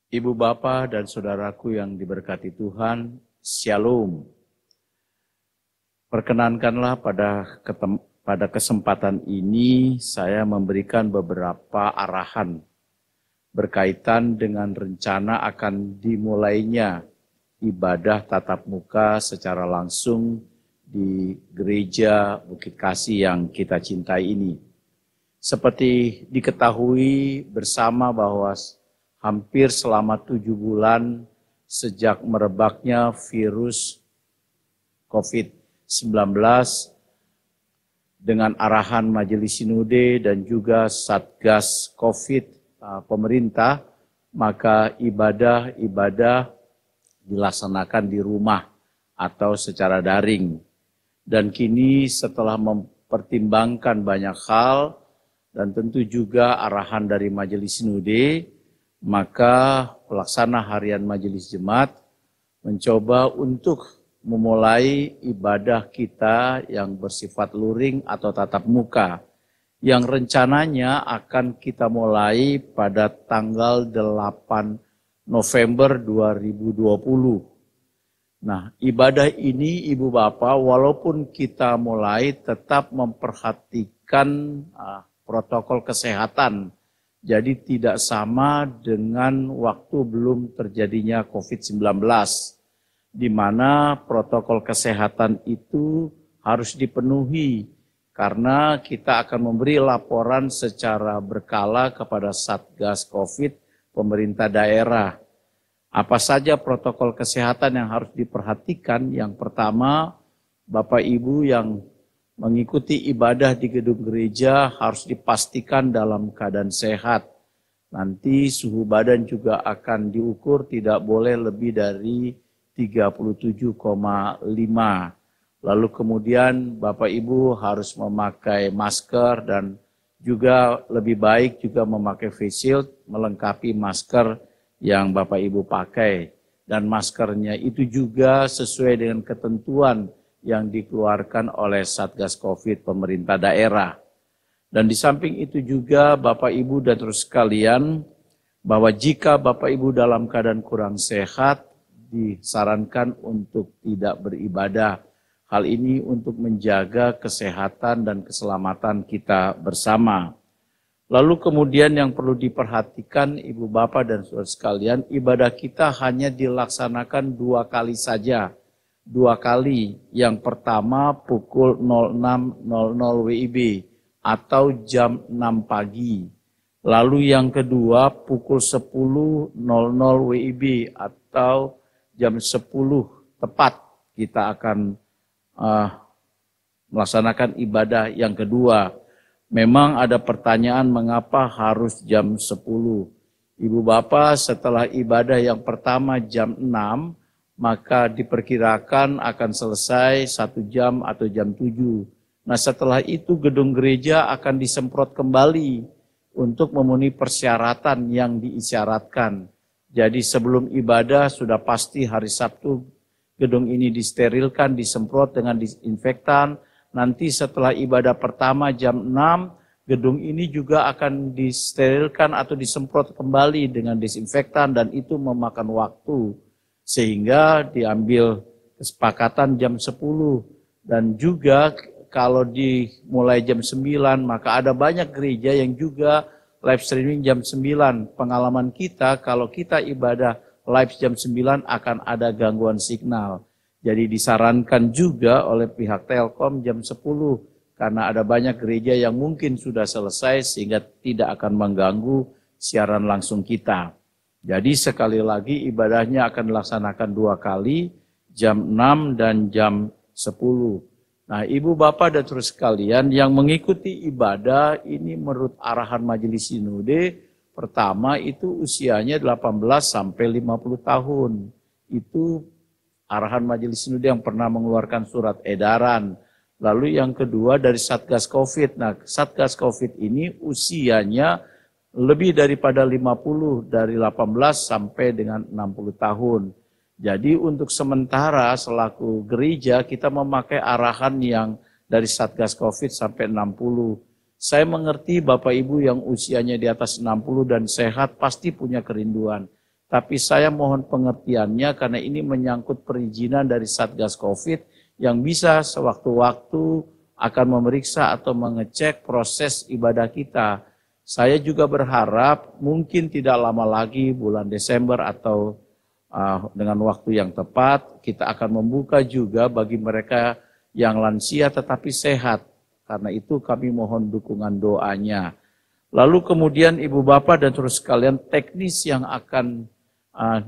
Ibu bapa dan saudaraku yang diberkati Tuhan, Shalom. Perkenankanlah pada kesempatan ini saya memberikan beberapa arahan berkaitan dengan rencana akan dimulainya ibadah tatap muka secara langsung di Gereja Bukit Kasih yang kita cintai ini. Seperti diketahui bersama bahwa hampir selama 7 bulan sejak merebaknya virus COVID-19 dengan arahan Majelis Sinode dan juga Satgas COVID pemerintah, maka ibadah dilaksanakan di rumah atau secara daring. Dan kini setelah mempertimbangkan banyak hal dan tentu juga arahan dari Majelis Sinode, maka pelaksana harian Majelis Jemaat mencoba untuk memulai ibadah kita yang bersifat luring atau tatap muka, yang rencananya akan kita mulai pada tanggal 8 November 2020. Nah, ibadah ini Ibu Bapak, walaupun kita mulai tetap memperhatikan protokol kesehatan. Jadi tidak sama dengan waktu belum terjadinya COVID-19, di mana protokol kesehatan itu harus dipenuhi karena kita akan memberi laporan secara berkala kepada Satgas COVID pemerintah daerah. Apa saja protokol kesehatan yang harus diperhatikan? Yang pertama, Bapak Ibu yang mengikuti ibadah di gedung gereja harus dipastikan dalam keadaan sehat. Nanti suhu badan juga akan diukur, tidak boleh lebih dari 37,5. Lalu kemudian Bapak Ibu harus memakai masker dan juga lebih baik juga memakai face shield melengkapi masker yang Bapak Ibu pakai. Dan maskernya itu juga sesuai dengan ketentuan yang dikeluarkan oleh Satgas COVID pemerintah daerah. Dan di samping itu juga Bapak Ibu dan terus sekalian, bahwa jika Bapak Ibu dalam keadaan kurang sehat, disarankan untuk tidak beribadah. Hal ini untuk menjaga kesehatan dan keselamatan kita bersama. Lalu kemudian yang perlu diperhatikan Ibu Bapak dan saudara sekalian, ibadah kita hanya dilaksanakan 2 kali saja. 2 kali, yang pertama pukul 06.00 WIB atau jam 6 pagi. Lalu yang kedua pukul 10.00 WIB atau jam 10 tepat kita akan melaksanakan ibadah yang kedua. Memang ada pertanyaan mengapa harus jam 10. Ibu Bapak, setelah ibadah yang pertama jam 6, maka diperkirakan akan selesai 1 jam atau jam 7. Nah setelah itu gedung gereja akan disemprot kembali untuk memenuhi persyaratan yang diisyaratkan. Jadi sebelum ibadah sudah pasti hari Sabtu gedung ini disterilkan, disemprot dengan disinfektan. Nanti setelah ibadah pertama jam 6, gedung ini juga akan disterilkan atau disemprot kembali dengan disinfektan dan itu memakan waktu. Sehingga diambil kesepakatan jam 10 dan juga kalau dimulai jam 9 maka ada banyak gereja yang juga live streaming jam 9. Pengalaman kita kalau kita ibadah live jam 9 akan ada gangguan signal. Jadi disarankan juga oleh pihak Telkom jam 10 karena ada banyak gereja yang mungkin sudah selesai sehingga tidak akan mengganggu siaran langsung kita. Jadi sekali lagi ibadahnya akan dilaksanakan 2 kali, jam 6 dan jam 10. Nah Ibu Bapak dan terus sekalian yang mengikuti ibadah ini menurut arahan Majelis Sinode, pertama itu usianya 18 sampai 50 tahun. Itu arahan Majelis Sinode yang pernah mengeluarkan surat edaran. Lalu yang kedua dari Satgas COVID. Nah Satgas COVID ini usianya lebih daripada 50, dari 18 sampai dengan 60 tahun. Jadi untuk sementara selaku gereja kita memakai arahan yang dari Satgas COVID sampai 60. Saya mengerti Bapak Ibu yang usianya di atas 60 dan sehat pasti punya kerinduan. Tapi saya mohon pengertiannya karena ini menyangkut perizinan dari Satgas Covid yang bisa sewaktu-waktu akan memeriksa atau mengecek proses ibadah kita. Saya juga berharap mungkin tidak lama lagi bulan Desember atau dengan waktu yang tepat kita akan membuka juga bagi mereka yang lansia tetapi sehat. Karena itu kami mohon dukungan doanya. Lalu kemudian Ibu Bapak dan terus sekalian teknis yang akan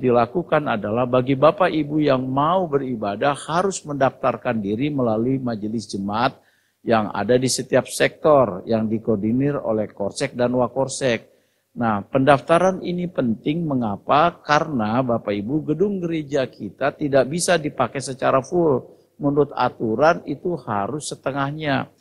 dilakukan adalah bagi Bapak Ibu yang mau beribadah harus mendaftarkan diri melalui majelis jemaat yang ada di setiap sektor yang dikoordinir oleh Korsek dan Wakorsek. Nah, pendaftaran ini penting mengapa? Karena Bapak Ibu gedung gereja kita tidak bisa dipakai secara full. Menurut aturan itu harus setengahnya.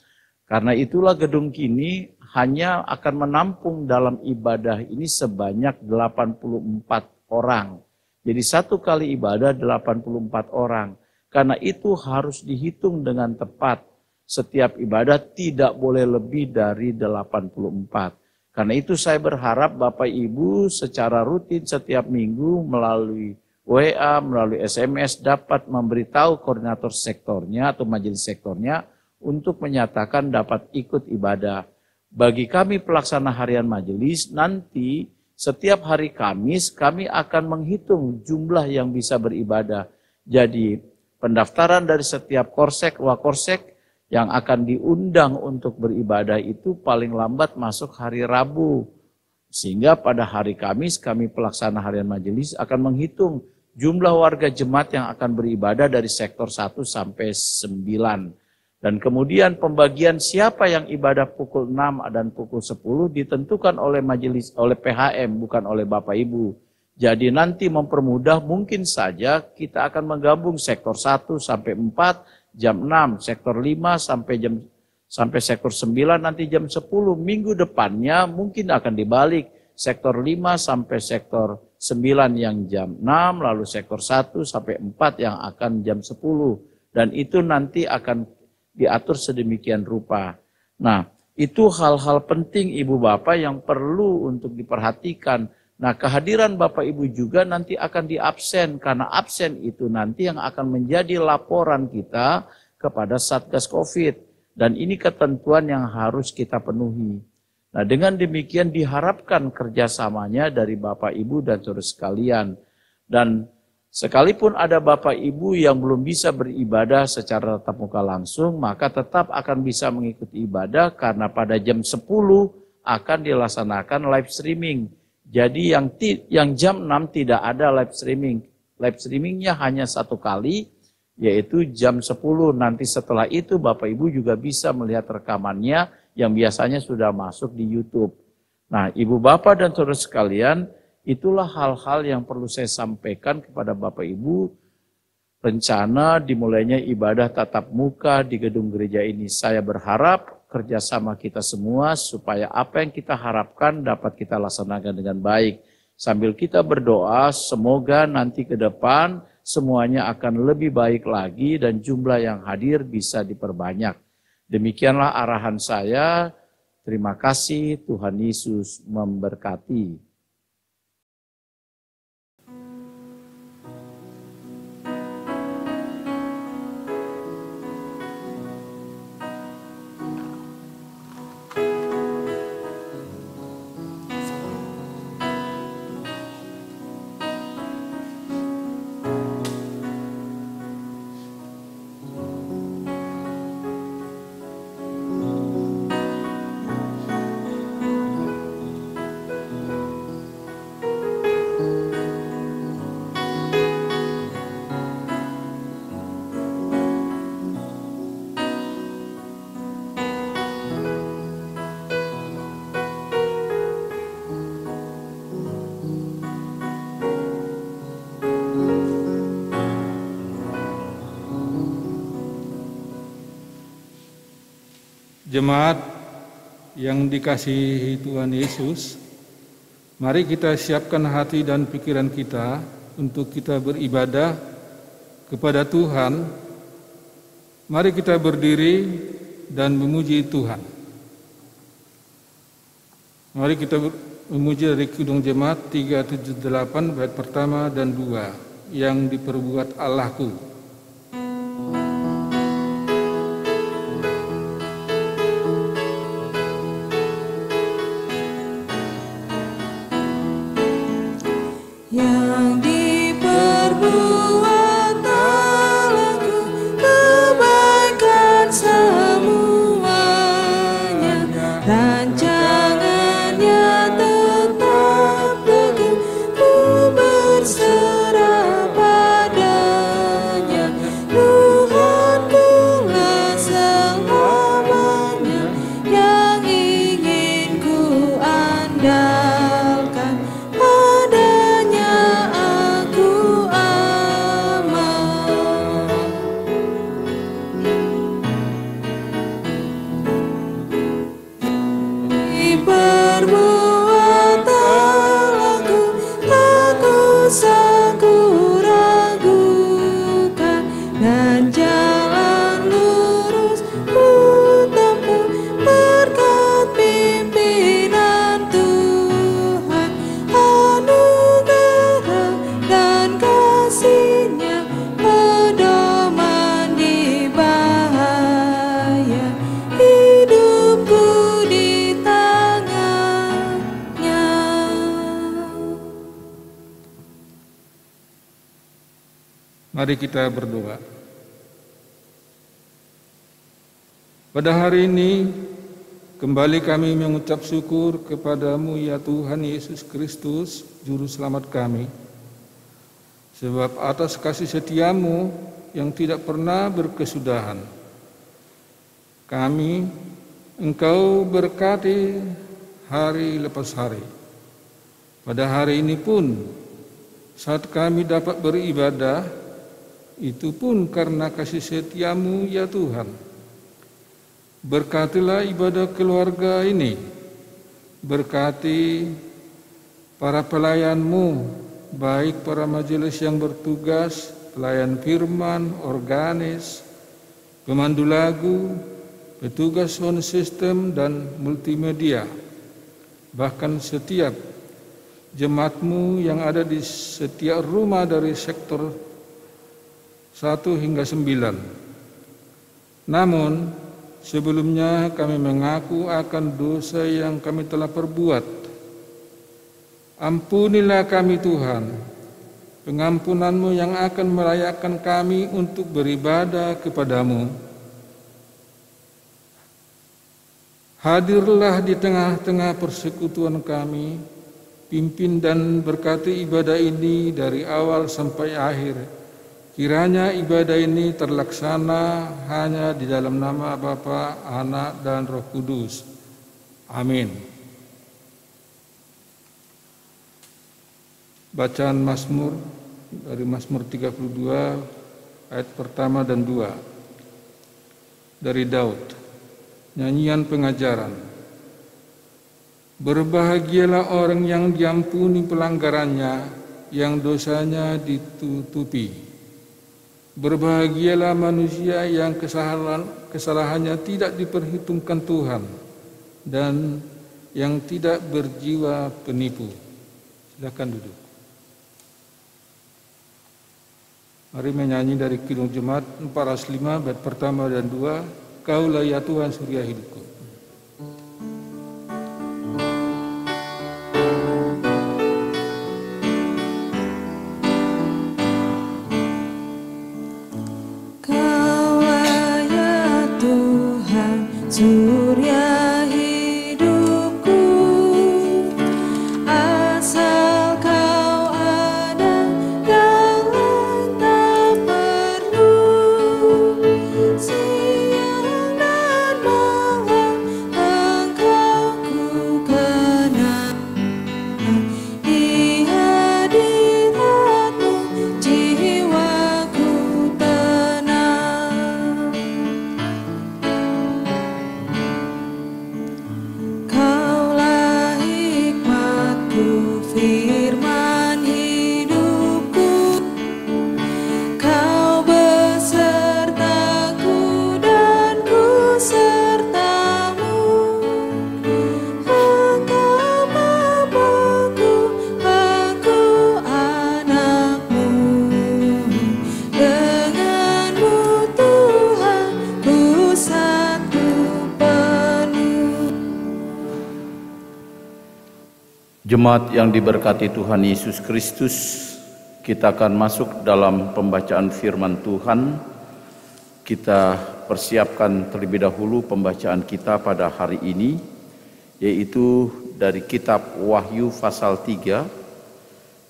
Karena itulah gedung kini hanya akan menampung dalam ibadah ini sebanyak 84 orang. Jadi satu kali ibadah 84 orang. Karena itu harus dihitung dengan tepat. Setiap ibadah tidak boleh lebih dari 84. Karena itu saya berharap Bapak Ibu secara rutin setiap minggu melalui WA, melalui SMS dapat memberitahu koordinator sektornya atau majelis sektornya untuk menyatakan dapat ikut ibadah. Bagi kami pelaksana harian majelis, nanti setiap hari Kamis kami akan menghitung jumlah yang bisa beribadah. Jadi pendaftaran dari setiap korsek, wakorsek yang akan diundang untuk beribadah itu paling lambat masuk hari Rabu. Sehingga pada hari Kamis kami pelaksana harian majelis akan menghitung jumlah warga jemaat yang akan beribadah dari sektor 1 sampai 9. Dan kemudian pembagian siapa yang ibadah pukul 6 dan pukul 10 ditentukan oleh majelis, oleh PHM, bukan oleh Bapak Ibu. Jadi nanti mempermudah mungkin saja kita akan menggabung sektor 1 sampai 4 jam 6, sektor 5 sampai sektor 9 nanti jam 10. Minggu depannya mungkin akan dibalik, sektor 5 sampai sektor 9 yang jam 6, lalu sektor 1 sampai 4 yang akan jam 10. Dan itu nanti akan diatur sedemikian rupa. Nah, itu hal-hal penting Ibu Bapak yang perlu untuk diperhatikan. Nah, kehadiran Bapak Ibu juga nanti akan diabsen, karena absen itu nanti yang akan menjadi laporan kita kepada Satgas Covid. Dan ini ketentuan yang harus kita penuhi. Nah, dengan demikian diharapkan kerjasamanya dari Bapak Ibu dan saudara sekalian. Dan sekalipun ada Bapak Ibu yang belum bisa beribadah secara tatap muka langsung, maka tetap akan bisa mengikuti ibadah karena pada jam 10 akan dilaksanakan live streaming. Jadi yang jam 6 tidak ada live streaming. Live streamingnya hanya satu kali, yaitu jam 10. Nanti setelah itu Bapak Ibu juga bisa melihat rekamannya yang biasanya sudah masuk di YouTube. Nah, Ibu Bapak dan saudara sekalian, itulah hal-hal yang perlu saya sampaikan kepada Bapak Ibu. Rencana dimulainya ibadah tatap muka di gedung gereja ini. Saya berharap kerjasama kita semua supaya apa yang kita harapkan dapat kita laksanakan dengan baik. Sambil kita berdoa, semoga nanti ke depan semuanya akan lebih baik lagi dan jumlah yang hadir bisa diperbanyak. Demikianlah arahan saya. Terima kasih, Tuhan Yesus memberkati. Jemaat yang dikasihi Tuhan Yesus, mari kita siapkan hati dan pikiran kita untuk kita beribadah kepada Tuhan. Mari kita berdiri dan memuji Tuhan. Mari kita memuji dari Kidung Jemaat 378 bait pertama dan 2 yang diperbuat Allahku. Yang diperbuat Allahku kebaikan semuanya, rancangannya tetap teguh, ku berserah padanya. Tuhankulah selamanya, yang ingin ku andalkan, padanya aku aman. Diperbuat Allahku, aku sanggup ragukan, dan jalan lurus ku tempuh berkat pimpinan Tuhan. Anugerah dan kasih-Nya pedoman di bahaya, hidupku di tangan-Nya. Mari kita berdoa. Pada hari ini, kembali kami mengucap syukur kepada-Mu ya Tuhan Yesus Kristus, Juru Selamat kami. Sebab atas kasih setia-Mu yang tidak pernah berkesudahan, kami Engkau berkati hari lepas hari. Pada hari ini pun, saat kami dapat beribadah, itu pun karena kasih setia-Mu ya Tuhan. Berkatilah ibadah keluarga ini, berkati para pelayan-Mu, baik para majelis yang bertugas, pelayan firman, organis, pemandu lagu, petugas sound system dan multimedia, bahkan setiap jemaat-Mu yang ada di setiap rumah dari sektor 1 hingga 9. Namun, sebelumnya kami mengaku akan dosa yang kami telah perbuat. Ampunilah kami Tuhan, pengampunan-Mu yang akan melayakkan kami untuk beribadah kepada-Mu. Hadirlah di tengah-tengah persekutuan kami, pimpin dan berkati ibadah ini dari awal sampai akhir. Kiranya ibadah ini terlaksana hanya di dalam nama Bapa, Anak, dan Roh Kudus. Amin. Bacaan Mazmur dari Mazmur 32 ayat pertama dan 2 dari Daud. Nyanyian pengajaran. Berbahagialah orang yang diampuni pelanggarannya, yang dosanya ditutupi. Berbahagialah manusia yang kesalahannya tidak diperhitungkan Tuhan, dan yang tidak berjiwa penipu. Silakan duduk. Mari menyanyi dari Kidung Jemaat 405 bait pertama dan 2, Kaulah ya Tuhan surya hidupku. Surya hidupku, asal Kau ada, yang lain tak perlu. Siang dan malam Jemaat yang diberkati Tuhan Yesus Kristus, kita akan masuk dalam pembacaan firman Tuhan. Kita persiapkan terlebih dahulu pembacaan kita pada hari ini, yaitu dari kitab Wahyu pasal 3.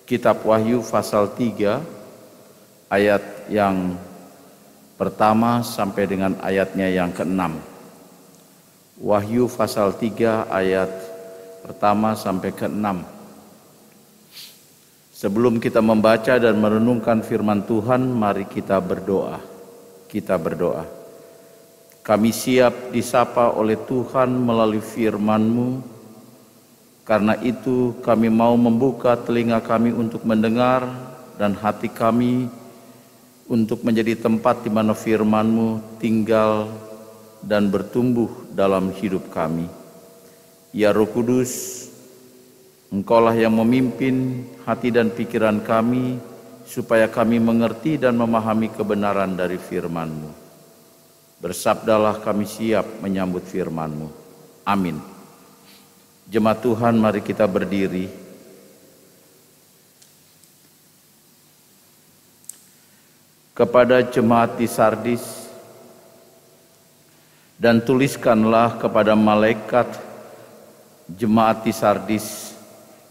Kitab Wahyu pasal 3 ayat yang pertama sampai dengan ayatnya yang ke-6. Wahyu pasal 3 ayat pertama sampai ke-6. Sebelum kita membaca dan merenungkan firman Tuhan, mari kita berdoa. Kita berdoa. Kami siap disapa oleh Tuhan melalui firman-Mu. Karena itu kami mau membuka telinga kami untuk mendengar dan hati kami untuk menjadi tempat di mana firman-Mu tinggal dan bertumbuh dalam hidup kami. Ya Roh Kudus, Engkaulah yang memimpin hati dan pikiran kami, supaya kami mengerti dan memahami kebenaran dari firman-Mu. Bersabdalah, kami siap menyambut firman-Mu. Amin. Jemaat Tuhan, mari kita berdiri. Kepada jemaat di Sardis, dan tuliskanlah kepada malaikat jemaat di Sardis,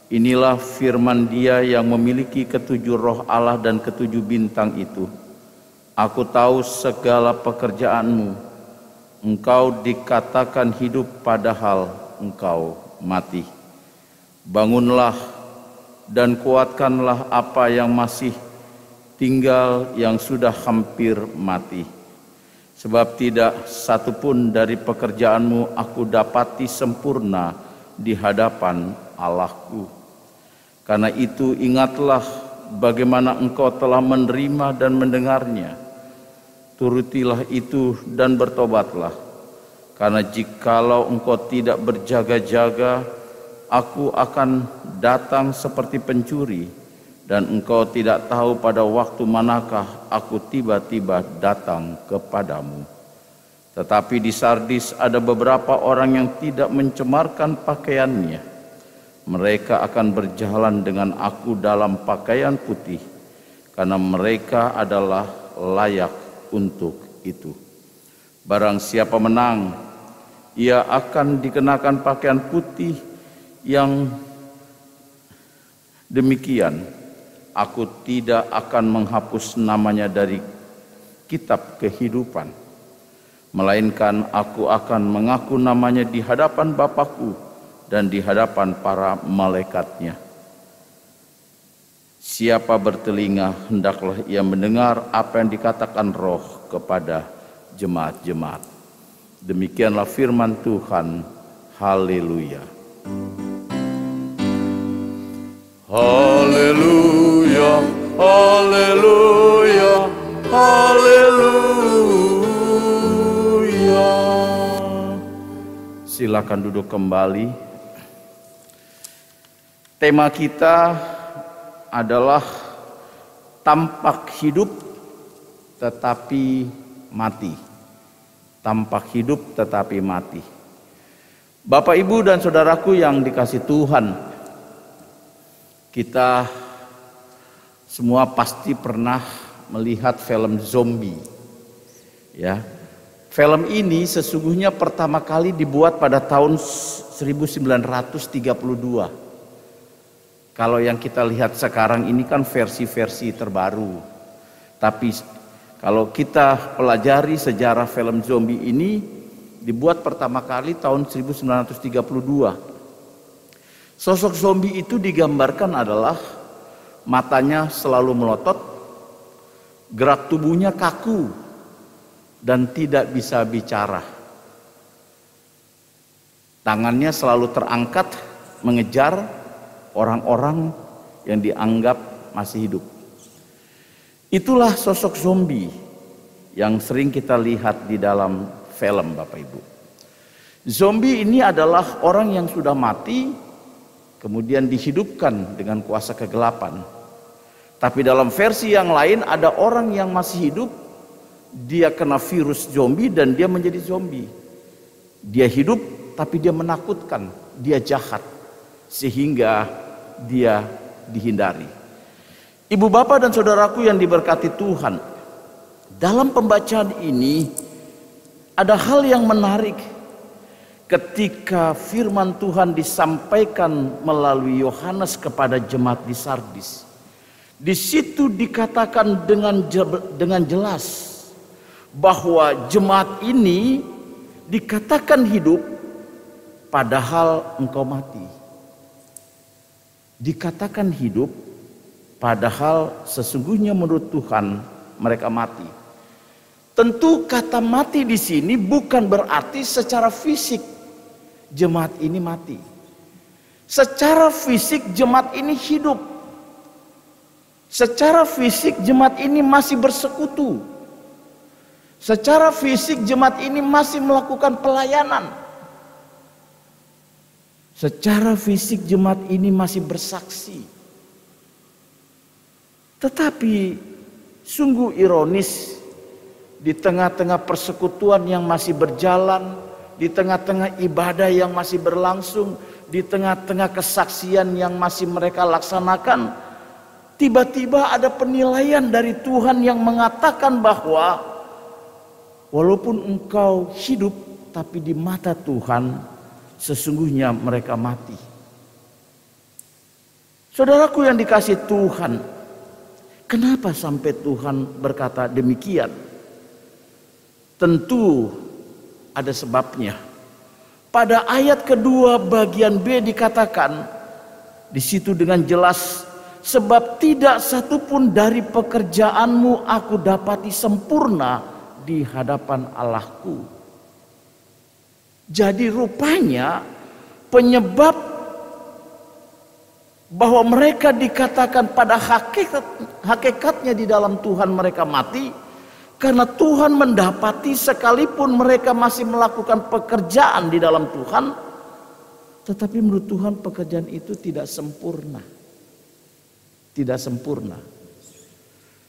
inilah firman Dia yang memiliki ketujuh roh Allah dan ketujuh bintang itu. Aku tahu segala pekerjaanmu. Engkau dikatakan hidup padahal engkau mati. Bangunlah dan kuatkanlah apa yang masih tinggal yang sudah hampir mati. Sebab tidak satupun dari pekerjaanmu aku dapati sempurna di hadapan Allahku. Karena itu ingatlah bagaimana engkau telah menerima dan mendengarnya. Turutilah itu dan bertobatlah. Karena jikalau engkau tidak berjaga-jaga, aku akan datang seperti pencuri, dan engkau tidak tahu pada waktu manakah aku tiba-tiba datang kepadamu. Tetapi di Sardis ada beberapa orang yang tidak mencemarkan pakaiannya. Mereka akan berjalan dengan aku dalam pakaian putih, karena mereka adalah layak untuk itu. Barang siapa menang, ia akan dikenakan pakaian putih yang demikian. Aku tidak akan menghapus namanya dari kitab kehidupan, melainkan aku akan mengaku namanya di hadapan Bapa-Ku dan di hadapan para malaikatnya. Siapa bertelinga, hendaklah ia mendengar apa yang dikatakan Roh kepada jemaat-jemaat. Demikianlah firman Tuhan. Haleluya. Haleluya, haleluya, haleluya. Silakan duduk kembali. Tema kita adalah tampak hidup tetapi mati. Tampak hidup tetapi mati. Bapak, Ibu, dan saudaraku yang dikasihi Tuhan, kita semua pasti pernah melihat film zombie. Ya. Film ini sesungguhnya pertama kali dibuat pada tahun 1932. Kalau yang kita lihat sekarang ini kan versi-versi terbaru. Tapi kalau kita pelajari sejarah film zombie ini, dibuat pertama kali tahun 1932. Sosok zombie itu digambarkan adalah matanya selalu melotot, gerak tubuhnya kaku, dan tidak bisa bicara. Tangannya selalu terangkat mengejar orang-orang yang dianggap masih hidup. Itulah sosok zombie yang sering kita lihat di dalam film, Bapak Ibu. Zombie ini adalah orang yang sudah mati, kemudian dihidupkan dengan kuasa kegelapan. Tapi dalam versi yang lain ada orang yang masih hidup, dia kena virus zombie dan dia menjadi zombie. Dia hidup tapi dia menakutkan, dia jahat. sehingga dia dihindari. Ibu bapak dan saudaraku yang diberkati Tuhan, dalam pembacaan ini ada hal yang menarik ketika firman Tuhan disampaikan melalui Yohanes kepada jemaat di Sardis. Di situ dikatakan dengan jelas bahwa jemaat ini dikatakan hidup padahal engkau mati. Dikatakan hidup padahal sesungguhnya menurut Tuhan mereka mati. Tentu kata mati di sini bukan berarti secara fisik jemaat ini mati. Secara fisik jemaat ini hidup. Secara fisik jemaat ini masih bersekutu. Secara fisik jemaat ini masih melakukan pelayanan. Secara fisik jemaat ini masih bersaksi. Tetapi sungguh ironis, di tengah-tengah persekutuan yang masih berjalan, di tengah-tengah ibadah yang masih berlangsung, di tengah-tengah kesaksian yang masih mereka laksanakan, tiba-tiba ada penilaian dari Tuhan yang mengatakan bahwa walaupun engkau hidup, tapi di mata Tuhan sesungguhnya mereka mati. Saudaraku yang dikasihi Tuhan, kenapa sampai Tuhan berkata demikian? Tentu ada sebabnya. Pada ayat kedua bagian B dikatakan di situ dengan jelas, sebab tidak satupun dari pekerjaanmu aku dapati sempurna di hadapan Allahku. Jadi rupanya penyebab bahwa mereka dikatakan pada hakikatnya di dalam Tuhan mereka mati, karena Tuhan mendapati sekalipun mereka masih melakukan pekerjaan di dalam Tuhan, tetapi menurut Tuhan pekerjaan itu tidak sempurna. Tidak sempurna.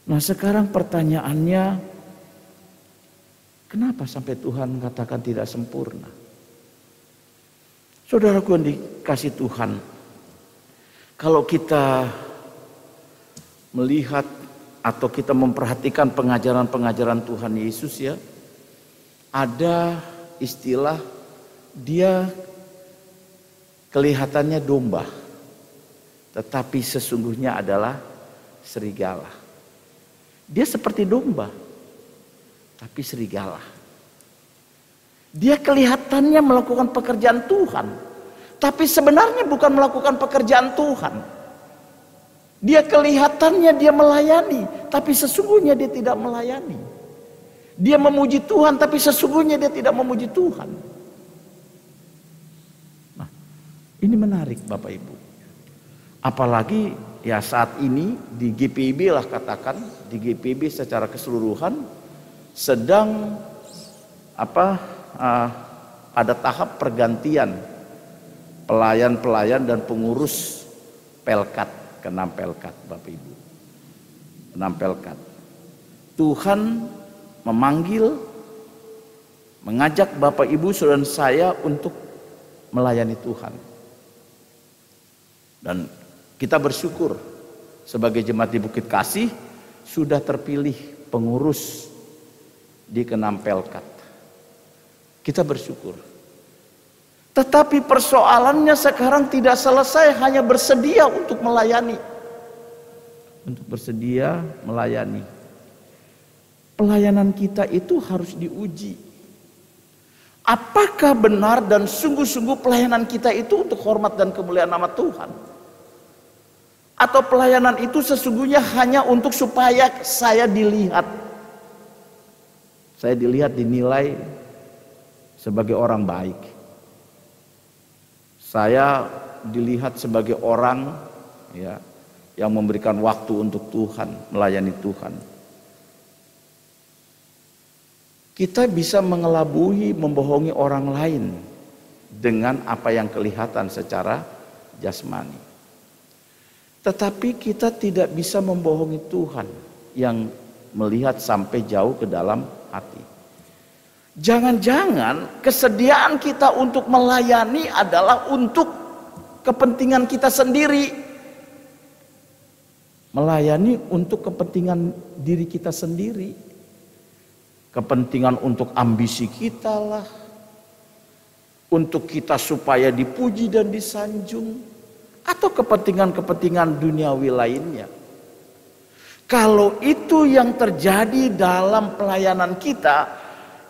Nah sekarang pertanyaannya, kenapa sampai Tuhan mengatakan tidak sempurna? Saudaraku yang dikasih Tuhan, kalau kita melihat atau kita memperhatikan pengajaran-pengajaran Tuhan Yesus ya, ada istilah dia kelihatannya domba, tetapi sesungguhnya adalah serigala. Dia seperti domba, tapi serigala. Dia kelihatannya melakukan pekerjaan Tuhan, tapi sebenarnya bukan melakukan pekerjaan Tuhan. Dia kelihatannya dia melayani, tapi sesungguhnya dia tidak melayani. Dia memuji Tuhan, tapi sesungguhnya dia tidak memuji Tuhan. Nah, ini menarik Bapak Ibu. Apalagi ya saat ini di GPIB lah katakan, di GPIB secara keseluruhan sedang ada tahap pergantian pelayan-pelayan dan pengurus Pelkat. Ke-6 Pelkat Bapak Ibu. 6 Pelkat. Tuhan memanggil, mengajak Bapak Ibu saudara saya untuk melayani Tuhan. Dan kita bersyukur sebagai jemaat di Bukit Kasih sudah terpilih pengurus di ke-6 Pelkat. Kita bersyukur. Tetapi persoalannya sekarang tidak selesai hanya bersedia untuk melayani. Untuk bersedia melayani. Pelayanan kita itu harus diuji. Apakah benar dan sungguh-sungguh pelayanan kita itu untuk hormat dan kemuliaan nama Tuhan? Atau pelayanan itu sesungguhnya hanya untuk supaya saya dilihat. Saya dilihat, dinilai sebagai orang baik. Saya dilihat sebagai orang ya yang memberikan waktu untuk Tuhan, melayani Tuhan. Kita bisa mengelabui, membohongi orang lain dengan apa yang kelihatan secara jasmani. Tetapi kita tidak bisa membohongi Tuhan yang melihat sampai jauh ke dalam hati. Jangan-jangan kesediaan kita untuk melayani adalah untuk kepentingan kita sendiri. Melayani untuk kepentingan diri kita sendiri. Kepentingan untuk ambisi kita lah. Untuk kita supaya dipuji dan disanjung. Atau kepentingan-kepentingan duniawi lainnya. Kalau itu yang terjadi dalam pelayanan kita,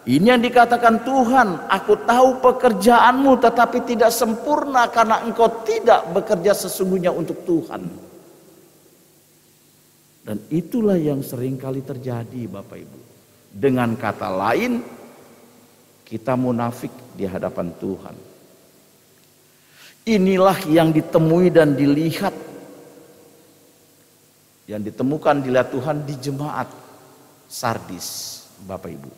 ini yang dikatakan Tuhan, aku tahu pekerjaanmu tetapi tidak sempurna karena engkau tidak bekerja sesungguhnya untuk Tuhan. Dan itulah yang seringkali terjadi Bapak Ibu. Dengan kata lain, kita munafik di hadapan Tuhan. Inilah yang ditemui dan dilihat, yang ditemukan dilihat Tuhan di jemaat Sardis Bapak Ibu.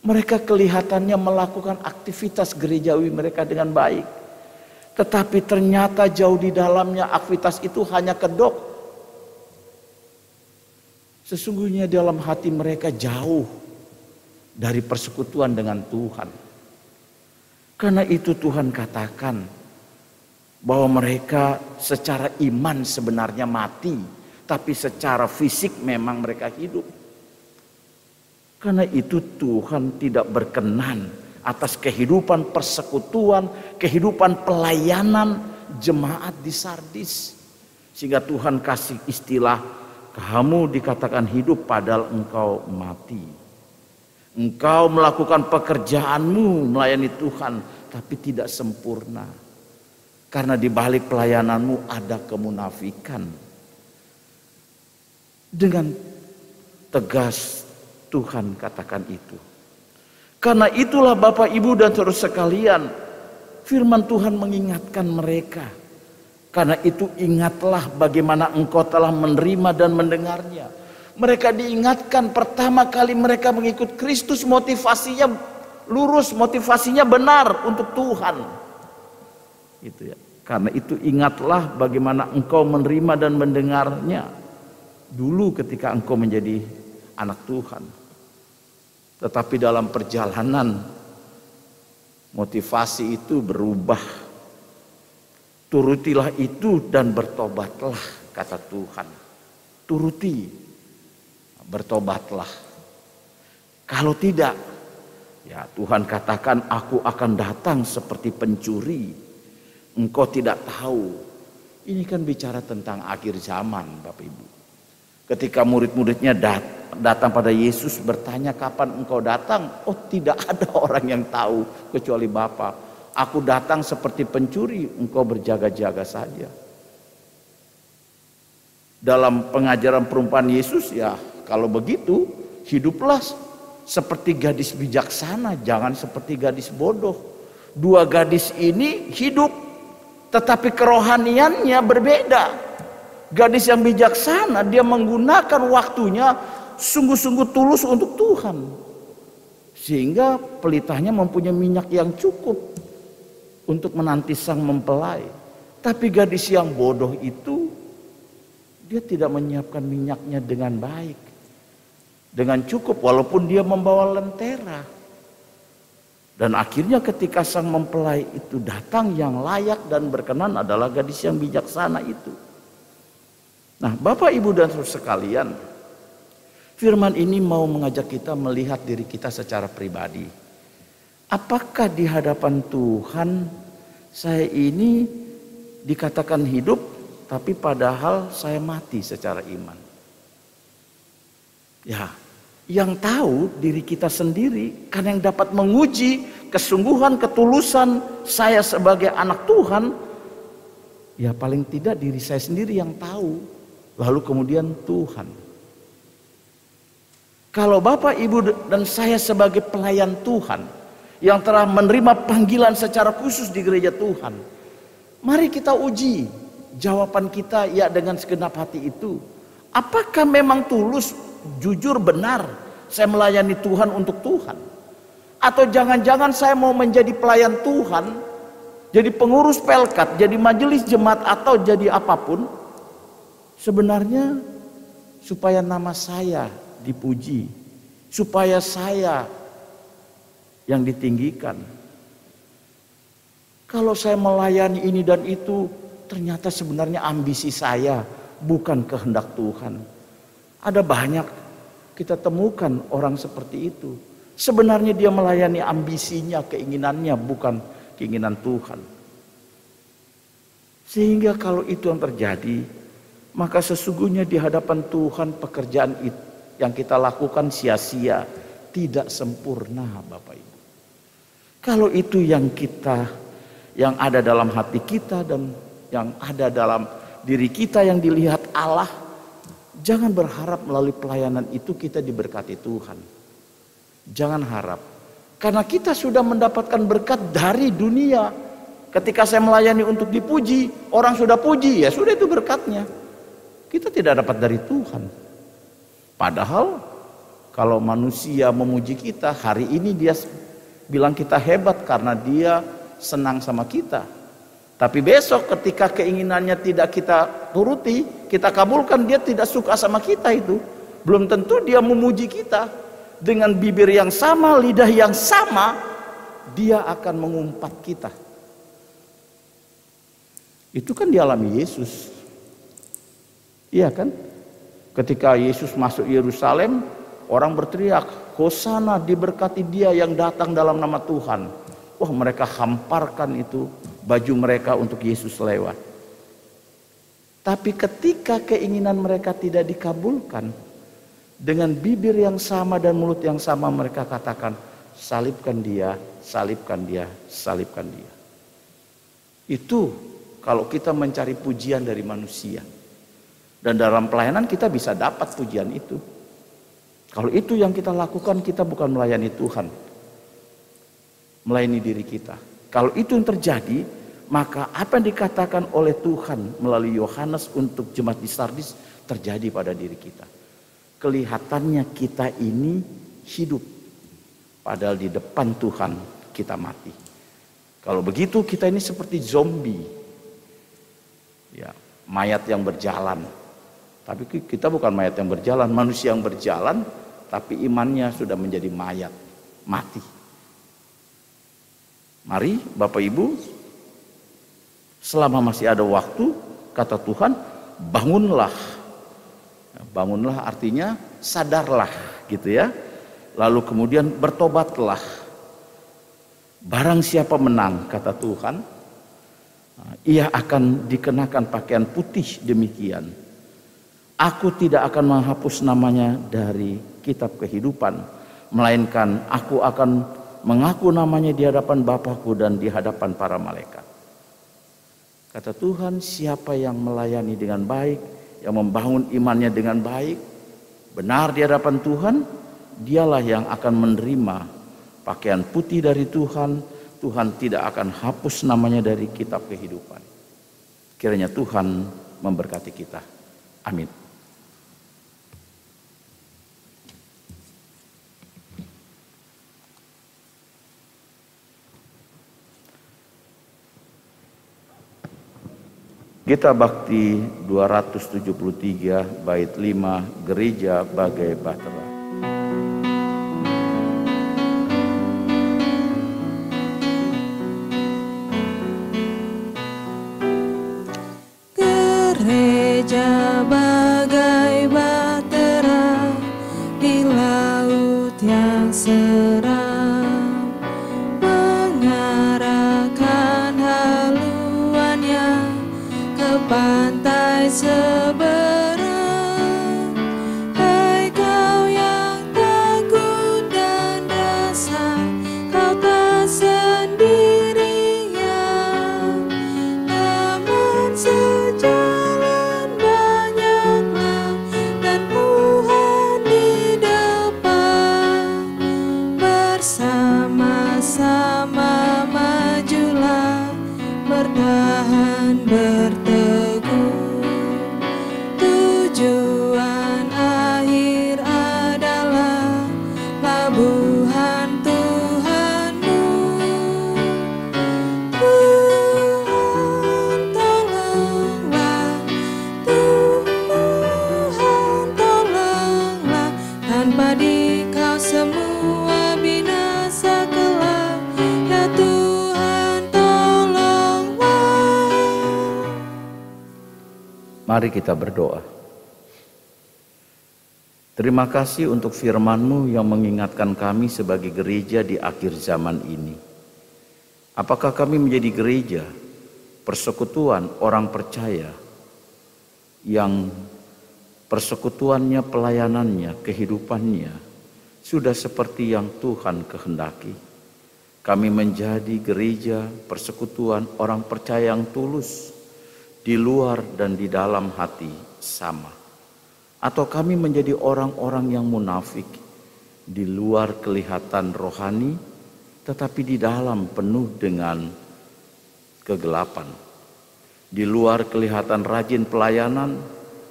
Mereka kelihatannya melakukan aktivitas gerejawi mereka dengan baik. Tetapi ternyata jauh di dalamnya aktivitas itu hanya kedok. Sesungguhnya dalam hati mereka jauh dari persekutuan dengan Tuhan. Karena itu Tuhan katakan bahwa mereka secara iman sebenarnya mati. Tapi secara fisik memang mereka hidup. Karena itu Tuhan tidak berkenan atas kehidupan persekutuan, kehidupan pelayanan jemaat di Sardis. Sehingga Tuhan kasih istilah, kamu dikatakan hidup padahal engkau mati. Engkau melakukan pekerjaanmu melayani Tuhan tapi tidak sempurna. Karena di balik pelayananmu ada kemunafikan. Dengan tegas Tuhan katakan itu. Karena itulah Bapak Ibu dan saudara sekalian, firman Tuhan mengingatkan mereka. Karena itu ingatlah bagaimana engkau telah menerima dan mendengarnya. Mereka diingatkan pertama kali mereka mengikut Kristus, motivasinya lurus, motivasinya benar untuk Tuhan. Itu ya. Karena itu ingatlah bagaimana engkau menerima dan mendengarnya dulu ketika engkau menjadi anak Tuhan. Tetapi dalam perjalanan motivasi itu berubah. Turutilah itu dan bertobatlah, kata Tuhan. Turuti, bertobatlah. Kalau tidak, ya Tuhan katakan aku akan datang seperti pencuri. Engkau tidak tahu. Ini kan bicara tentang akhir zaman Bapak Ibu. Ketika murid-muridnya datang pada Yesus bertanya kapan engkau datang. Oh tidak ada orang yang tahu kecuali Bapa. Aku datang seperti pencuri, engkau berjaga-jaga saja. Dalam pengajaran perumpamaan Yesus ya kalau begitu hiduplah seperti gadis bijaksana, jangan seperti gadis bodoh. Dua gadis ini hidup tetapi kerohaniannya berbeda. Gadis yang bijaksana dia menggunakan waktunya sungguh-sungguh tulus untuk Tuhan. Sehingga pelitanya mempunyai minyak yang cukup untuk menanti sang mempelai. Tapi gadis yang bodoh itu dia tidak menyiapkan minyaknya dengan baik. Dengan cukup walaupun dia membawa lentera. Dan akhirnya ketika sang mempelai itu datang yang layak dan berkenan adalah gadis yang bijaksana itu. Nah Bapak Ibu dan saudara sekalian, firman ini mau mengajak kita melihat diri kita secara pribadi. Apakah di hadapan Tuhan saya ini dikatakan hidup tapi padahal saya mati secara iman? Ya, yang tahu diri kita sendiri kan yang dapat menguji kesungguhan ketulusan saya sebagai anak Tuhan. Ya paling tidak diri saya sendiri yang tahu. Lalu kemudian Tuhan. Kalau Bapak Ibu dan saya sebagai pelayan Tuhan yang telah menerima panggilan secara khusus di gereja Tuhan, mari kita uji jawaban kita ya dengan segenap hati itu. Apakah memang tulus, jujur, benar saya melayani Tuhan untuk Tuhan? Atau jangan-jangan saya mau menjadi pelayan Tuhan, jadi pengurus pelkat, jadi majelis jemaat atau jadi apapun, sebenarnya supaya nama saya dipuji, supaya saya yang ditinggikan. Kalau saya melayani ini dan itu, ternyata sebenarnya ambisi saya, bukan kehendak Tuhan. Ada banyak kita temukan orang seperti itu. Sebenarnya dia melayani ambisinya, keinginannya, bukan keinginan Tuhan. Sehingga kalau itu yang terjadi, maka sesungguhnya di hadapan Tuhan pekerjaan itu yang kita lakukan sia-sia, tidak sempurna, Bapak Ibu. Kalau itu yang ada dalam hati kita dan yang ada dalam diri kita yang dilihat Allah, jangan berharap melalui pelayanan itu kita diberkati Tuhan. Jangan harap, karena kita sudah mendapatkan berkat dari dunia. Ketika saya melayani untuk dipuji, orang sudah puji, ya sudah itu berkatnya. Kita tidak dapat dari Tuhan. Padahal kalau manusia memuji kita, hari ini dia bilang kita hebat karena dia senang sama kita. Tapi besok ketika keinginannya tidak kita turuti, kita kabulkan, dia tidak suka sama kita itu. Belum tentu dia memuji kita. Dengan bibir yang sama, lidah yang sama, dia akan mengumpat kita. Itu kan dialami Yesus. Iya kan? Ketika Yesus masuk Yerusalem, orang berteriak, Hosana, diberkati dia yang datang dalam nama Tuhan. Wah, mereka hamparkan itu baju mereka untuk Yesus lewat. Tapi ketika keinginan mereka tidak dikabulkan, dengan bibir yang sama dan mulut yang sama mereka katakan, salibkan dia, salibkan dia, salibkan dia. Itu kalau kita mencari pujian dari manusia. Dan dalam pelayanan kita bisa dapat pujian itu. Kalau itu yang kita lakukan, kita bukan melayani Tuhan, melayani diri kita. Kalau itu yang terjadi, maka apa yang dikatakan oleh Tuhan melalui Yohanes untuk jemaat di Sardis terjadi pada diri kita. Kelihatannya kita ini hidup, padahal di depan Tuhan kita mati. Kalau begitu kita ini seperti zombie, ya, mayat yang berjalan. Tapi kita bukan mayat yang berjalan, manusia yang berjalan, tapi imannya sudah menjadi mayat, mati. Mari Bapak Ibu, selama masih ada waktu, kata Tuhan, bangunlah. Bangunlah artinya sadarlah, gitu ya. Lalu kemudian bertobatlah. Barang siapa menang, kata Tuhan, ia akan dikenakan pakaian putih demikian. Aku tidak akan menghapus namanya dari kitab kehidupan, melainkan aku akan mengaku namanya di hadapan Bapakku dan di hadapan para malaikat. Kata Tuhan, siapa yang melayani dengan baik, yang membangun imannya dengan baik, benar di hadapan Tuhan, dialah yang akan menerima pakaian putih dari Tuhan. Tuhan tidak akan hapus namanya dari kitab kehidupan. Kiranya Tuhan memberkati kita. Amin. Gita Bakti 273 bait 5 Gereja Bagai Bahtera. Gereja bagai bahtera di laut yang seram, mengarahkan haluannya ke pantai seberang. Hai kau yang takut dan resah, kau tak sendirian. Teman sejalan banyaklah dan Tuhan di depan. Bersama-sama majulah, bertahan berteguh. Mari kita berdoa. Terima kasih untuk firman-Mu yang mengingatkan kami sebagai gereja di akhir zaman ini. Apakah kami menjadi gereja, persekutuan orang percaya yang persekutuannya, pelayanannya, kehidupannya sudah seperti yang Tuhan kehendaki? Kami menjadi gereja, persekutuan orang percaya yang tulus, di luar dan di dalam hati sama. Atau kami menjadi orang-orang yang munafik, di luar kelihatan rohani, tetapi di dalam penuh dengan kegelapan. Di luar kelihatan rajin pelayanan,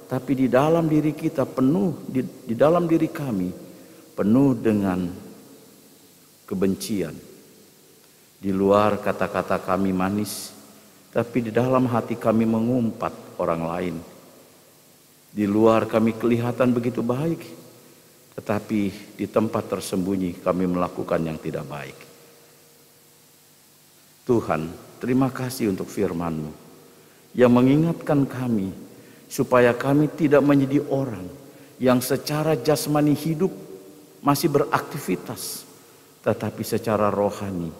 tapi di dalam diri kita penuh, di dalam diri kami penuh dengan kebencian. Di luar kata-kata kami manis, tapi di dalam hati kami mengumpat orang lain. Di luar kami kelihatan begitu baik, tetapi di tempat tersembunyi kami melakukan yang tidak baik. Tuhan, terima kasih untuk firman-Mu yang mengingatkan kami supaya kami tidak menjadi orang yang secara jasmani hidup masih beraktivitas, tetapi secara rohani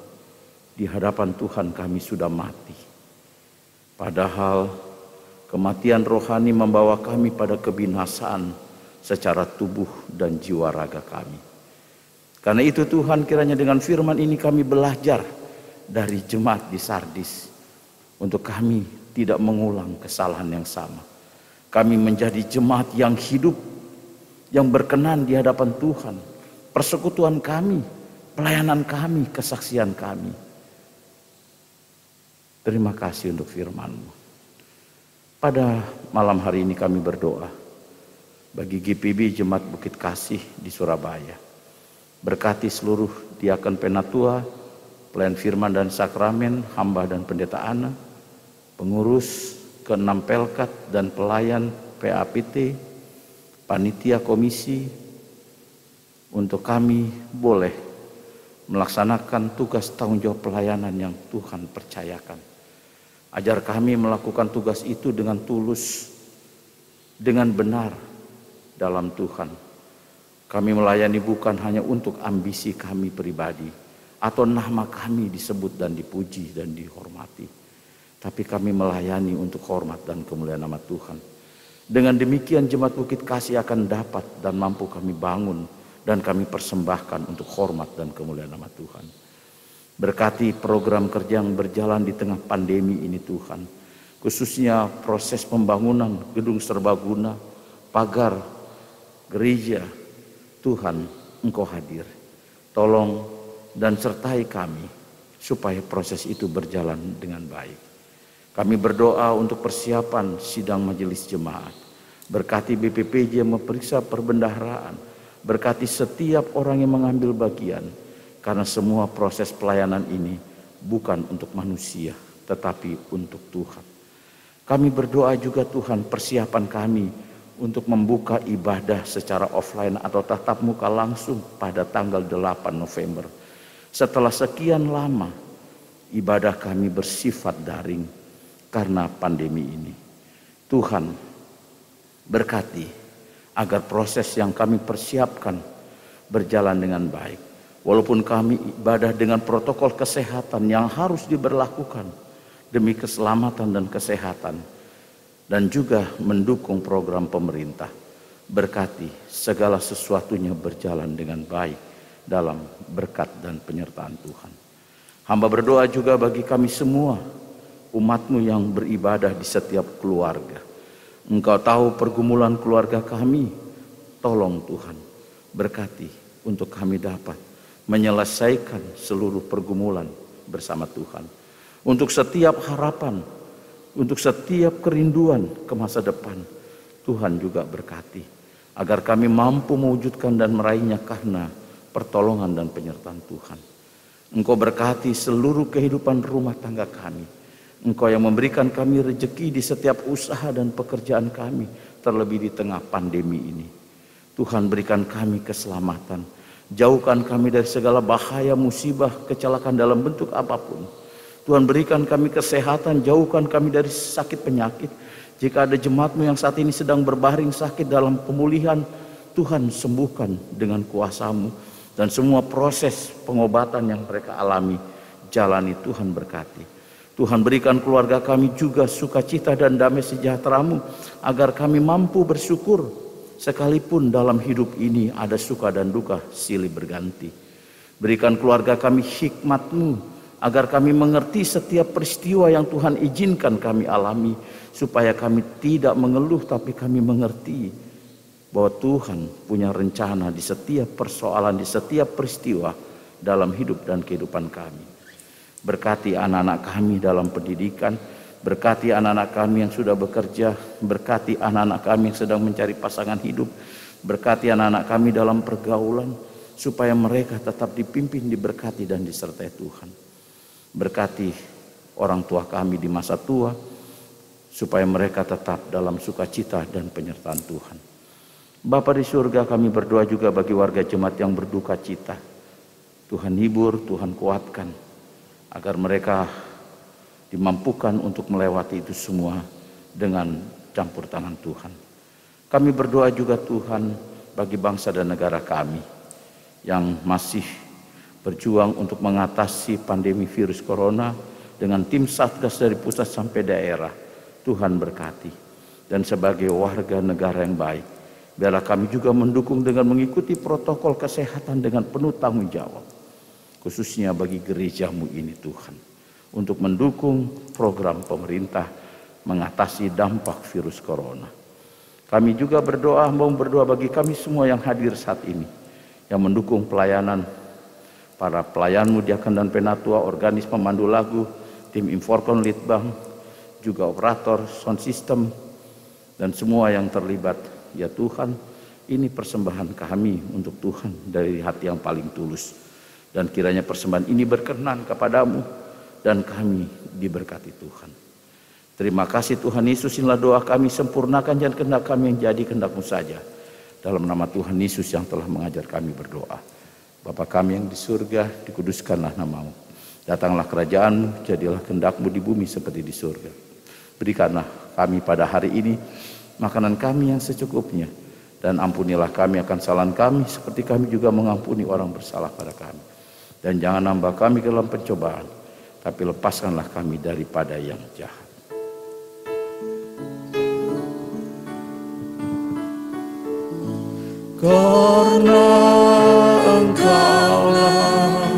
di hadapan Tuhan kami sudah mati. Padahal kematian rohani membawa kami pada kebinasaan secara tubuh dan jiwa raga kami. Karena itu Tuhan, kiranya dengan firman ini kami belajar dari jemaat di Sardis untuk kami tidak mengulang kesalahan yang sama. Kami menjadi jemaat yang hidup, yang berkenan di hadapan Tuhan. Persekutuan kami, pelayanan kami, kesaksian kami. Terima kasih untuk firman-Mu. Pada malam hari ini kami berdoa bagi GPB Jemaat Bukit Kasih di Surabaya. Berkati seluruh diakon penatua, pelayan firman dan sakramen, hamba dan pendeta Ana, pengurus ke-6 Pelkat dan pelayan PAPT, panitia komisi, untuk kami boleh melaksanakan tugas tanggung jawab pelayanan yang Tuhan percayakan. Ajar kami melakukan tugas itu dengan tulus, dengan benar dalam Tuhan. Kami melayani bukan hanya untuk ambisi kami pribadi, atau nama kami disebut dan dipuji dan dihormati. Tapi kami melayani untuk hormat dan kemuliaan nama Tuhan. Dengan demikian Jemaat Bukit Kasih akan dapat dan mampu kami bangun dan kami persembahkan untuk hormat dan kemuliaan nama Tuhan. Berkati program kerja yang berjalan di tengah pandemi ini Tuhan. Khususnya proses pembangunan gedung serbaguna, pagar, gereja. Tuhan, Engkau hadir. Tolong dan sertai kami supaya proses itu berjalan dengan baik. Kami berdoa untuk persiapan sidang majelis jemaat. Berkati BPPJ yang memeriksa perbendaharaan. Berkati setiap orang yang mengambil bagian. Karena semua proses pelayanan ini bukan untuk manusia, tetapi untuk Tuhan. Kami berdoa juga Tuhan, persiapan kami untuk membuka ibadah secara offline atau tatap muka langsung pada tanggal 8 November. Setelah sekian lama, ibadah kami bersifat daring karena pandemi ini. Tuhan, berkati agar proses yang kami persiapkan berjalan dengan baik. Walaupun kami ibadah dengan protokol kesehatan yang harus diberlakukan demi keselamatan dan kesehatan, dan juga mendukung program pemerintah. Berkati segala sesuatunya berjalan dengan baik dalam berkat dan penyertaan Tuhan. Hamba berdoa juga bagi kami semua, umat-Mu yang beribadah di setiap keluarga. Engkau tahu pergumulan keluarga kami, tolong Tuhan, berkati untuk kami dapat menyelesaikan seluruh pergumulan bersama Tuhan. Untuk setiap harapan, untuk setiap kerinduan ke masa depan, Tuhan juga berkati. Agar kami mampu mewujudkan dan meraihnya karena pertolongan dan penyertaan Tuhan. Engkau berkati seluruh kehidupan rumah tangga kami. Engkau yang memberikan kami rezeki di setiap usaha dan pekerjaan kami, terlebih di tengah pandemi ini. Tuhan, berikan kami keselamatan. Jauhkan kami dari segala bahaya, musibah, kecelakaan dalam bentuk apapun. Tuhan berikan kami kesehatan, jauhkan kami dari sakit penyakit. Jika ada jemaat-Mu yang saat ini sedang berbaring sakit dalam pemulihan, Tuhan sembuhkan dengan kuasa-Mu. Dan semua proses pengobatan yang mereka alami, jalani, Tuhan berkati. Tuhan berikan keluarga kami juga sukacita dan damai sejahtera-Mu, agar kami mampu bersyukur sekalipun dalam hidup ini ada suka dan duka silih berganti. Berikan keluarga kami hikmat-Mu, agar kami mengerti setiap peristiwa yang Tuhan izinkan kami alami, supaya kami tidak mengeluh tapi kami mengerti bahwa Tuhan punya rencana di setiap persoalan, di setiap peristiwa dalam hidup dan kehidupan kami. Berkati anak-anak kami dalam pendidikan, berkati anak-anak kami yang sudah bekerja, berkati anak-anak kami yang sedang mencari pasangan hidup, berkati anak-anak kami dalam pergaulan, supaya mereka tetap dipimpin, diberkati dan disertai Tuhan. Berkati orang tua kami di masa tua, supaya mereka tetap dalam sukacita dan penyertaan Tuhan. Bapa di surga, kami berdoa juga bagi warga jemaat yang berduka cita. Tuhan hibur, Tuhan kuatkan, agar mereka dimampukan untuk melewati itu semua dengan campur tangan Tuhan. Kami berdoa juga Tuhan bagi bangsa dan negara kami yang masih berjuang untuk mengatasi pandemi virus corona dengan tim Satgas dari pusat sampai daerah. Tuhan berkati. Dan sebagai warga negara yang baik, biarlah kami juga mendukung dengan mengikuti protokol kesehatan dengan penuh tanggung jawab. Khususnya bagi gereja-Mu ini Tuhan, untuk mendukung program pemerintah mengatasi dampak virus corona. Kami juga mau berdoa bagi kami semua yang hadir saat ini, yang mendukung pelayanan para pelayan-Mu, diaken dan penatua, organis pemandu lagu, tim Inforkon Litbang, juga operator sound system, dan semua yang terlibat. Ya Tuhan, ini persembahan kami untuk Tuhan dari hati yang paling tulus. Dan kiranya persembahan ini berkenan kepadamu dan kami diberkati Tuhan. Terima kasih Tuhan Yesus, inilah doa kami, sempurnakan dan kehendak kami yang jadi kehendak-Mu saja. Dalam nama Tuhan Yesus yang telah mengajar kami berdoa. Bapa kami yang di surga, dikuduskanlah nama-Mu. Datanglah kerajaan-Mu, jadilah kehendak-Mu di bumi seperti di surga. Berikanlah kami pada hari ini makanan kami yang secukupnya. Dan ampunilah kami akan kesalahan kami, seperti kami juga mengampuni orang bersalah pada kami. Dan jangan nambah kami ke dalam pencobaan, tapi lepaskanlah kami daripada yang jahat. Karena Engkaulah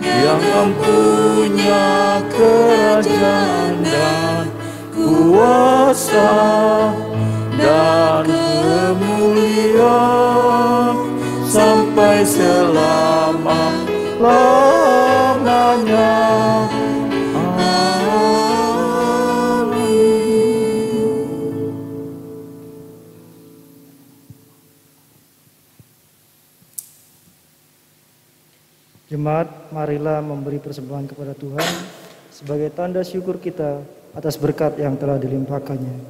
yang mempunyai kerajaan dan kuasa dan kemuliaan sampai selama-lamanya. Jemaat, marilah memberi persembahan kepada Tuhan sebagai tanda syukur kita atas berkat yang telah dilimpahkannya.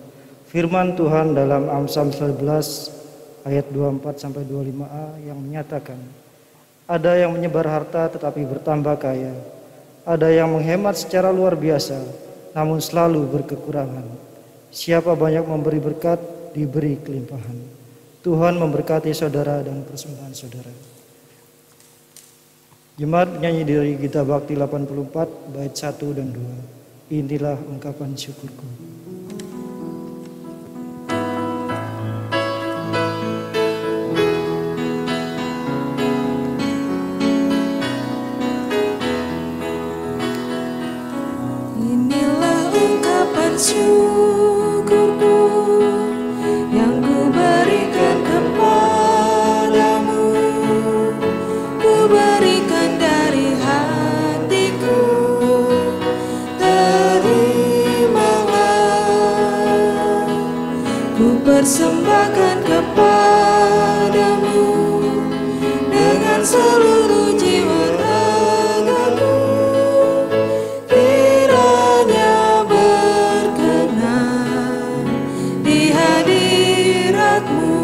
Firman Tuhan dalam Amsal 11 ayat 24-25a yang menyatakan, ada yang menyebar harta tetapi bertambah kaya, ada yang menghemat secara luar biasa namun selalu berkekurangan. Siapa banyak memberi berkat, diberi kelimpahan. Tuhan memberkati saudara dan persembahan saudara. Jemaat menyanyi dari Gita Bakti 84 bait 1 dan 2. Inilah ungkapan syukurku. Inilah ungkapan syukurku yang ku berikan kepadamu, ku berikan dari hatiku, terimalah. Ku persembahkan kepadamu dengan seluruh jiwa ragaku, kiranya berkenan di hadirat-Mu.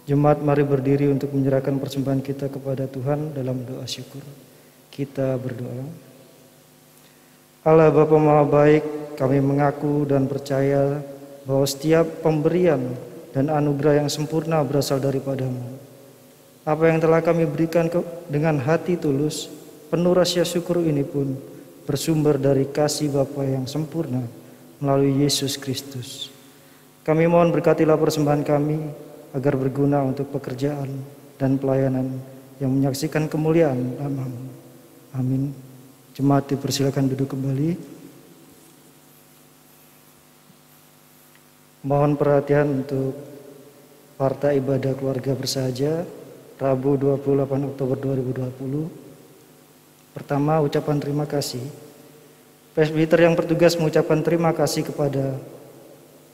Jemaat, mari berdiri untuk menyerahkan persembahan kita kepada Tuhan dalam doa syukur. Kita berdoa. Allah Bapa Maha Baik, kami mengaku dan percaya bahwa setiap pemberian dan anugerah yang sempurna berasal daripada-Mu. Apa yang telah kami berikan dengan hati tulus, penuh rasa syukur ini pun bersumber dari kasih Bapa yang sempurna melalui Yesus Kristus. Kami mohon berkatilah persembahan kami agar berguna untuk pekerjaan dan pelayanan yang menyaksikan kemuliaan nama-Mu. Amin. Jemaat dipersilakan duduk kembali. Mohon perhatian untuk Warta Ibadah Keluarga Bersahaja Rabu 28 Oktober 2020. Pertama, ucapan terima kasih. Presbiter yang bertugas mengucapkan terima kasih kepada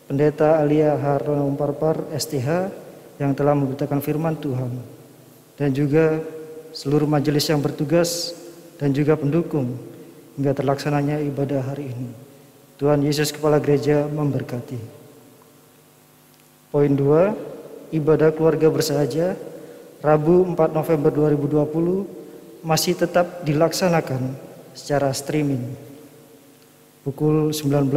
Pendeta Alia Hartono Parpar STH yang telah memberitakan firman Tuhan, dan juga seluruh majelis yang bertugas dan juga pendukung hingga terlaksananya ibadah hari ini. Tuhan Yesus Kepala Gereja memberkati. Poin 2, ibadah keluarga bersahaja Rabu 4 November 2020 masih tetap dilaksanakan secara streaming pukul 19.00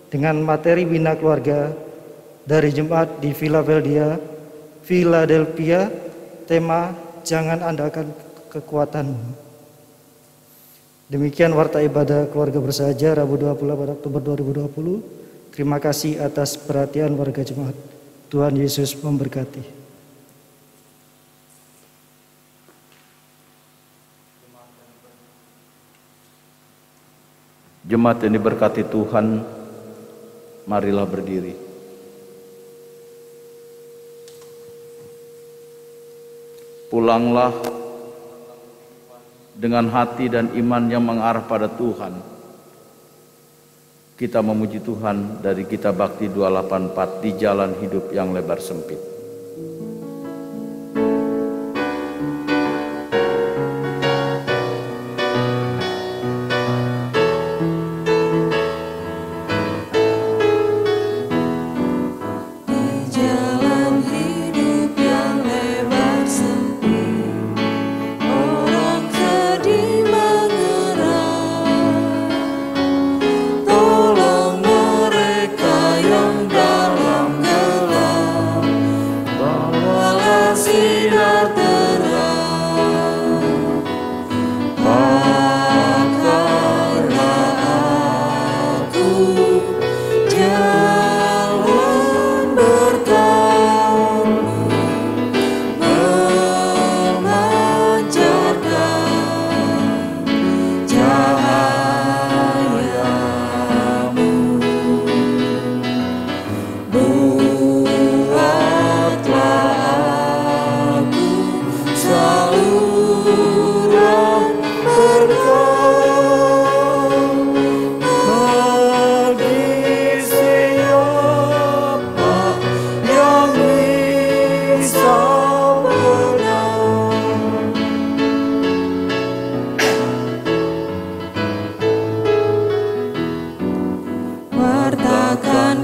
dengan materi bina keluarga dari jemaat di Philadelphia, tema jangan andalkan kekuatanmu. Demikian warta ibadah keluarga bersahaja Rabu 28 Oktober 2020. Terima kasih atas perhatian warga jemaat. Tuhan Yesus memberkati. Jemaat yang diberkati Tuhan, marilah berdiri. Pulanglah dengan hati dan iman yang mengarah pada Tuhan. Kita memuji Tuhan dari Kitab Bakti 284 di jalan hidup yang lebar sempit.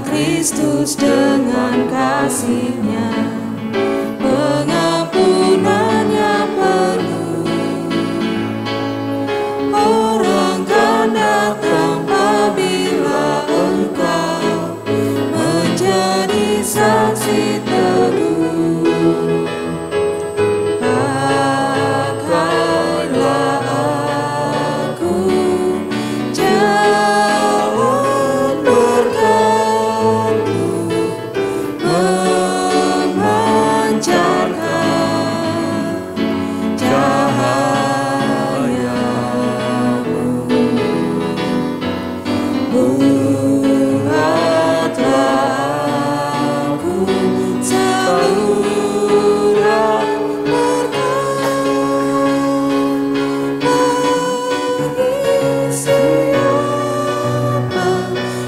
Kristus dengan kasih-Nya, pengampunan-Nya penuh. Orang kan datang apabila engkau menjadi saksi teguh. Pakailah aku jalan berkat-Mu, memancarkan cahaya-Mu. Buatlah aku saluran berkat bagi siapa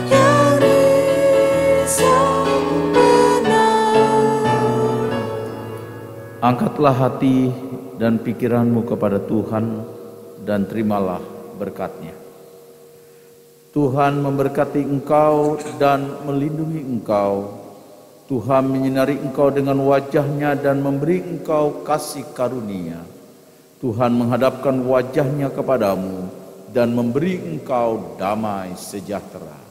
yang risau benar. Angkatlah hati dan pikiranmu kepada Tuhan dan terimalah berkat-Nya. Tuhan memberkati engkau dan melindungi engkau. Tuhan menyinari engkau dengan wajah-Nya dan memberi engkau kasih karunia. Tuhan menghadapkan wajah-Nya kepadamu dan memberi engkau damai sejahtera.